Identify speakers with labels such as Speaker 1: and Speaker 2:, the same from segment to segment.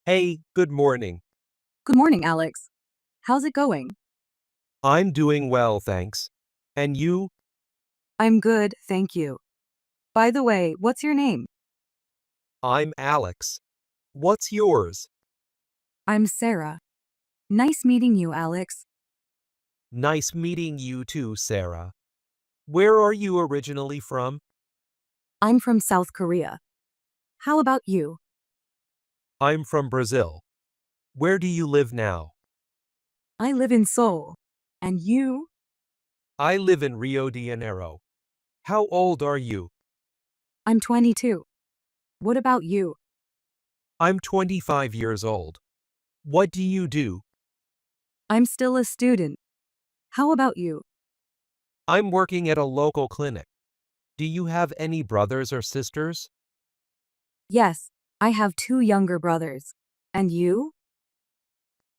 Speaker 1: Hey, good morning.
Speaker 2: Good morning, Alex. How's it going?
Speaker 1: I'm doing well, thanks. And you?
Speaker 2: I'm good, thank you. By the way, what's your name?
Speaker 1: I'm Alex. What's yours?
Speaker 2: I'm Sarah. Nice meeting you, Alex.
Speaker 1: Nice meeting you too, Sarah. Where are you originally from?
Speaker 2: I'm from South Korea. How about you?
Speaker 1: I'm from Brazil. Where do you live now?
Speaker 2: I live in Seoul. And you?
Speaker 1: I live in Rio de Janeiro. How old are you?
Speaker 2: I'm 22. What about you?
Speaker 1: I'm 25 years old. What do you do?
Speaker 2: I'm still a student. How about you?
Speaker 1: I'm working at a local clinic. Do you have any brothers or sisters?
Speaker 2: Yes, I have two younger brothers. And you?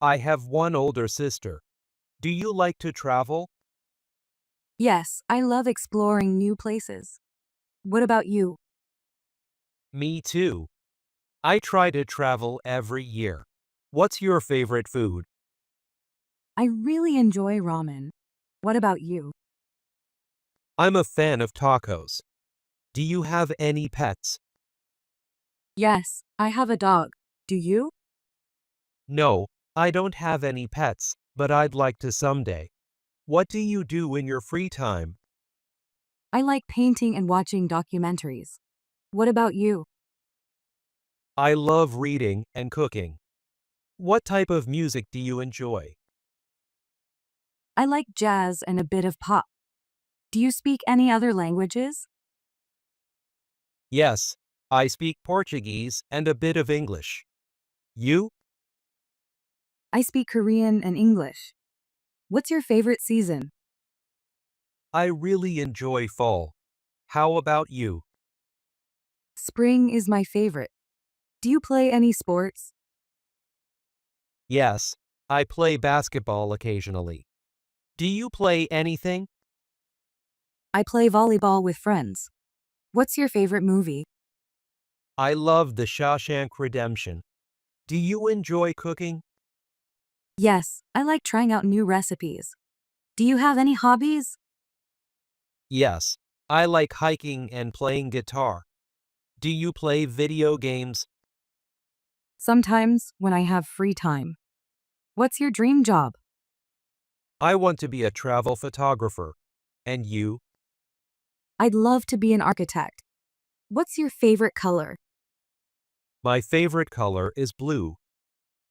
Speaker 1: I have one older sister. Do you like to travel?
Speaker 2: Yes, I love exploring new places. What about you?
Speaker 1: Me too. I try to travel every year. What's your favorite food?
Speaker 2: I really enjoy ramen. What about you?
Speaker 1: I'm a fan of tacos. Do you have any pets?
Speaker 2: Yes, I have a dog. Do you?
Speaker 1: No, I don't have any pets, but I'd like to someday. What do you do in your free time?
Speaker 2: I like painting and watching documentaries. What about you?
Speaker 1: I love reading and cooking. What type of music do you enjoy?
Speaker 2: I like jazz and a bit of pop. Do you speak any other languages?
Speaker 1: Yes, I speak Portuguese and a bit of English. You?
Speaker 2: I speak Korean and English. What's your favorite season?
Speaker 1: I really enjoy fall. How about you?
Speaker 2: Spring is my favorite. Do you play any sports?
Speaker 1: Yes, I play basketball occasionally. Do you play anything?
Speaker 2: I play volleyball with friends. What's your favorite movie?
Speaker 1: I love The Shawshank Redemption. Do you enjoy cooking?
Speaker 2: Yes, I like trying out new recipes. Do you have any hobbies?
Speaker 1: Yes, I like hiking and playing guitar. Do you play video games?
Speaker 2: Sometimes when I have free time. What's your dream job?
Speaker 1: I want to be a travel photographer. And you?
Speaker 2: I'd love to be an architect. What's your favorite color?
Speaker 1: My favorite color is blue.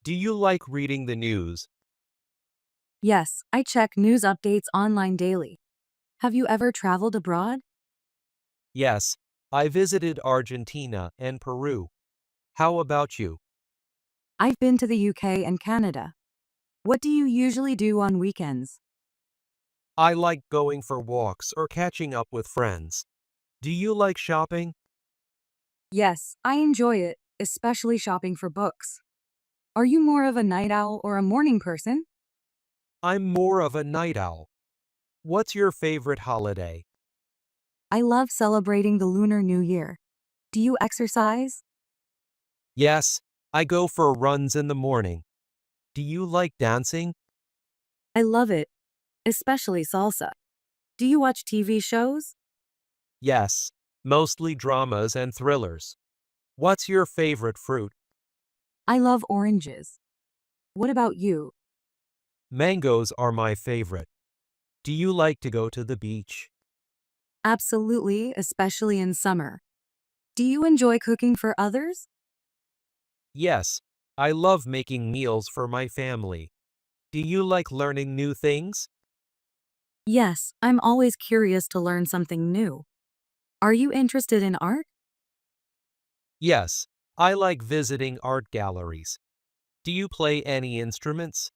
Speaker 1: Do you like reading the news?
Speaker 2: Yes, I check news updates online daily. Have you ever traveled abroad?
Speaker 1: Yes, I visited Argentina and Peru. How about you?
Speaker 2: I've been to the UK and Canada. What do you usually do on weekends?
Speaker 1: I like going for walks or catching up with friends. Do you like shopping?
Speaker 2: Yes, I enjoy it, especially shopping for books. Are you more of a night owl or a morning person?
Speaker 1: I'm more of a night owl. What's your favorite holiday?
Speaker 2: I love celebrating the Lunar New Year. Do you exercise?
Speaker 1: Yes, I go for runs in the morning. Do you like dancing?
Speaker 2: I love it, especially salsa. Do you watch TV shows?
Speaker 1: Yes, mostly dramas and thrillers. What's your favorite fruit?
Speaker 2: I love oranges. What about you?
Speaker 1: Mangoes are my favorite. Do you like to go to the beach?
Speaker 2: Absolutely, especially in summer. Do you enjoy cooking for others?
Speaker 1: Yes, I love making meals for my family. Do you like learning new things?
Speaker 2: Yes, I'm always curious to learn something new. Are you interested in art?
Speaker 1: Yes, I like visiting art galleries. Do you play any instruments?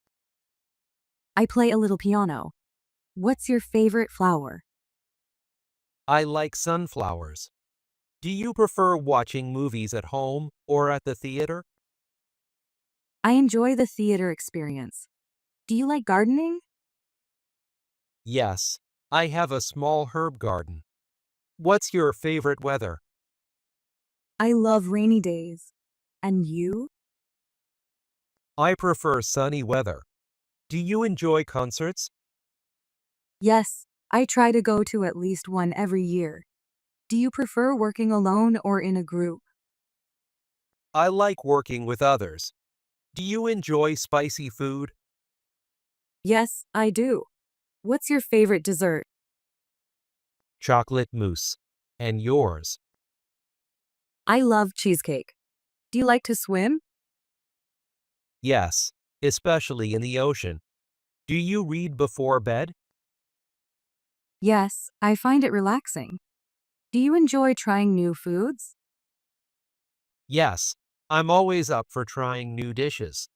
Speaker 2: I play a little piano. What's your favorite flower?
Speaker 1: I like sunflowers. Do you prefer watching movies at home or at the theater?
Speaker 2: I enjoy the theater experience. Do you like gardening?
Speaker 1: Yes, I have a small herb garden. What's your favorite weather?
Speaker 2: I love rainy days. And you?
Speaker 1: I prefer sunny weather. Do you enjoy concerts?
Speaker 2: Yes, I try to go to at least one every year. Do you prefer working alone or in a group?
Speaker 1: I like working with others. Do you enjoy spicy food?
Speaker 2: Yes, I do. What's your favorite dessert?
Speaker 1: Chocolate mousse. And yours?
Speaker 2: I love cheesecake. Do you like to swim?
Speaker 1: Yes, especially in the ocean. Do you read before bed?
Speaker 2: Yes, I find it relaxing. Do you enjoy trying new foods?
Speaker 1: Yes, I'm always up for trying new dishes.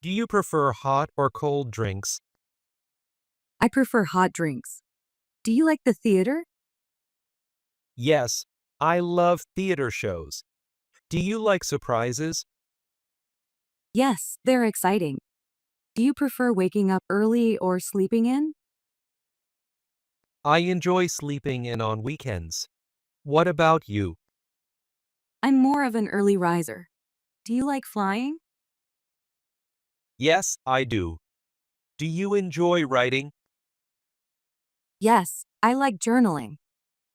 Speaker 1: Do you prefer hot or cold drinks?
Speaker 2: I prefer hot drinks. Do you like the theater?
Speaker 1: Yes, I love theater shows. Do you like surprises?
Speaker 2: Yes, they're exciting. Do you prefer waking up early or sleeping in?
Speaker 1: I enjoy sleeping in on weekends. What about you?
Speaker 2: I'm more of an early riser. Do you like flying?
Speaker 1: Yes, I do. Do you enjoy writing?
Speaker 2: Yes, I like journaling.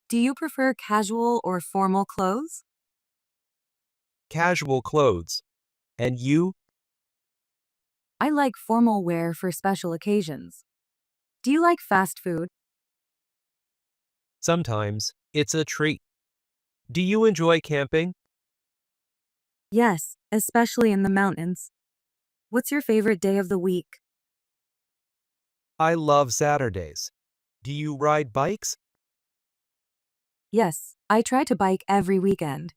Speaker 2: Do you prefer casual or formal clothes?
Speaker 1: Casual clothes. And you?
Speaker 2: I like formal wear for special occasions. Do you like fast food?
Speaker 1: Sometimes it's a treat. Do you enjoy camping?
Speaker 2: Yes, especially in the mountains. What's your favorite day of the week?
Speaker 1: I love Saturdays. Do you ride bikes?
Speaker 2: Yes, I try to bike every weekend.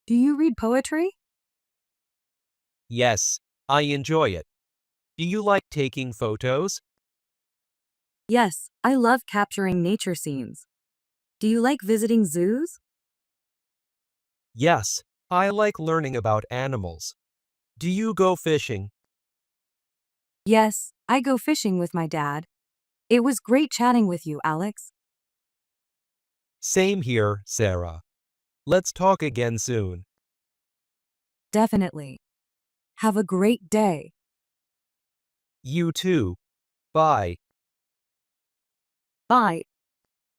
Speaker 2: Do you read poetry?
Speaker 1: Yes, I enjoy it. Do you like taking photos?
Speaker 2: Yes, I love capturing nature scenes. Do you like visiting zoos?
Speaker 1: Yes, I like learning about animals. Do you go fishing?
Speaker 2: Yes, I go fishing with my dad. It was great chatting with you, Alex.
Speaker 1: Same here, Sarah. Let's talk again soon.
Speaker 2: Definitely. Have a great day.
Speaker 1: You too. Bye.
Speaker 2: Bye.